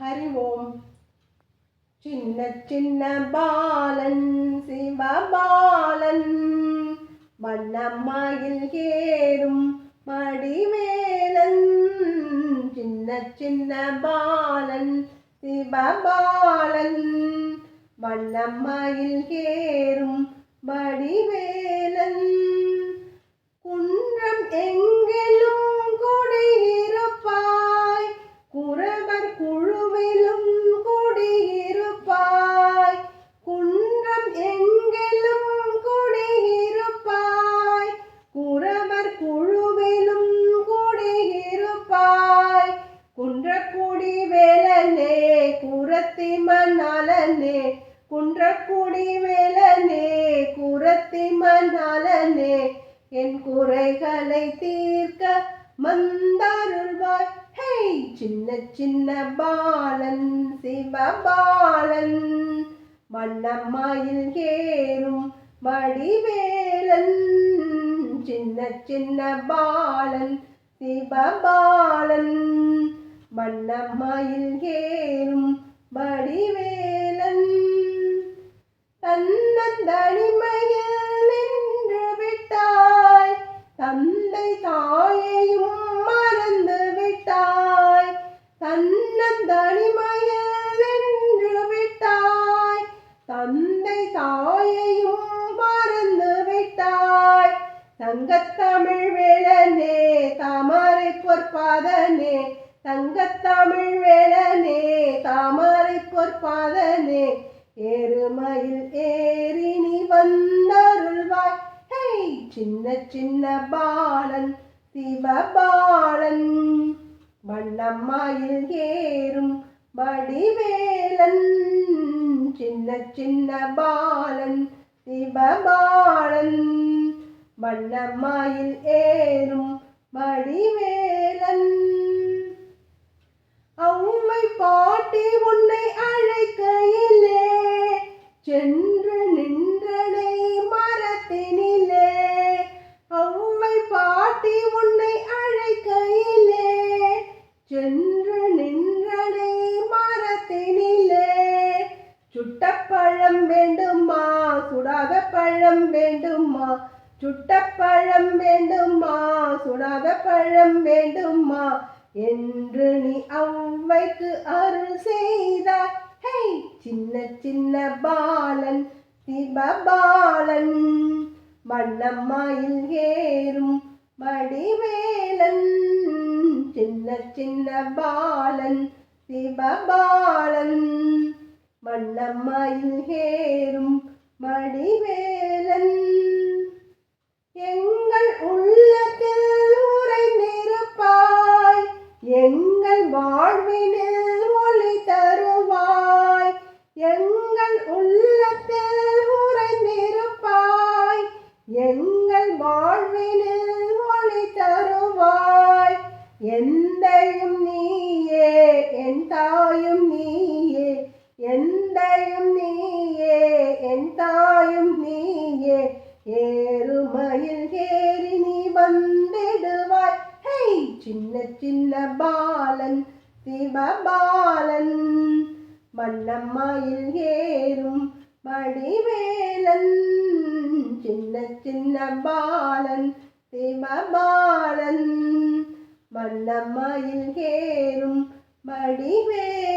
அறிவோம். சின்ன சின்ன பாலன் சிவபாலன் வண்ணமயில் ஏறும் மடிவேலன். சின்ன சின்ன பாலன் சிவபாலன் வண்ணமயில் ஏறும் மடிவேலன். குன்றம் எங்கிலும் குடியிருப்பாய், குறவர் குழுவிலும் குடியிருப்பாய். குன்றம் எங்கிலும் குடியிருப்பாய், குறவர் குழுவிலும் குடியிருப்பாய். குன்றக்குடி வேலனே குரத்தி மணாலனே, குன்றக்குடி வேலனே குரத்தி மணாலனே, என் குறைகளை தீர்க்க வந்தருள்வாய். ஹே சின்ன சின்ன பாலன் சிவபாலன் வண்ணமயில் ஏறும் வடிவேலன். சின்ன சின்ன பாலன் சிவபாலன் வண்ணமயில் ஏறும் வடிவேலன். தன்னந்தனிமையில் நின்று விட்டாய், தந்தை தாயையும் மறந்து விட்டாய். தன்னந்தனிமையில் நின்று விட்டாய், தந்தை தாயையும் மறந்து விட்டாய். தங்கத்தமிழ் வேலனே தாமரை பொற்பாதனே, தங்கத்தமிழ் வேலனே தாமரை பொற்பாதனே, ஏறுமயில் ஏறி நீ வந்தருள்வாய். ஹே சின்ன சின்ன பாலன் சிவபாலன் வண்ணமயில் ஏறும் வடிவேலன். சின்ன சின்ன பாலன் சிவபாலன் வண்ணமயில் ஏறும் வடிவேலன். அம்மை பாட்டி உன்னை அழைக்கையிலே சென்று நின்றனை மரத்தினிலே. அம்மை பாட்டி உன்னை அழைக்கையிலே சென்று நின்றனை மரத்தினிலே. சுட்டப்பழம் வேண்டுமா சுடாத பழம் வேண்டுமா, சுட்டப்பழம் வேண்டுமா சுடாத பழம் வேண்டுமா என்று நீ அவ்வைக்கு அருள் செய்தாய். ஹே சின்ன சின்ன பாலன் சிவபாலன் வண்ணமயில் ஏறும் வடிவேலன். சின்ன சின்ன பாலன் சிவபாலன் வண்ணமயில் ஏறும் வடிவேலன். எங்கள் உள்ளத்தில் உறைந்திருப்பாய், எங்கள் வாழ்வினில் ஒளி தருவாய். எங்கள் உள்ளத்தில் உறைந்திருப்பாய், எங்கள் வாழ்வினில் ஒளி தருவாய். எந்தையும் நீயே என் தாயும் நீயே, எந்தையும் நீயே என் தாயும் நீயே, ஏறுமயில் ஏறி நீ வந்திடுவாய். ஹே சின்ன சின்ன பாலன் சிவபாலன் வண்ணமயில் ஏறும் வடிவேலன். சின்ன சின்ன பாலன் சிவபாலன் வண்ணமயில் ஏறும் வடிவேலன்.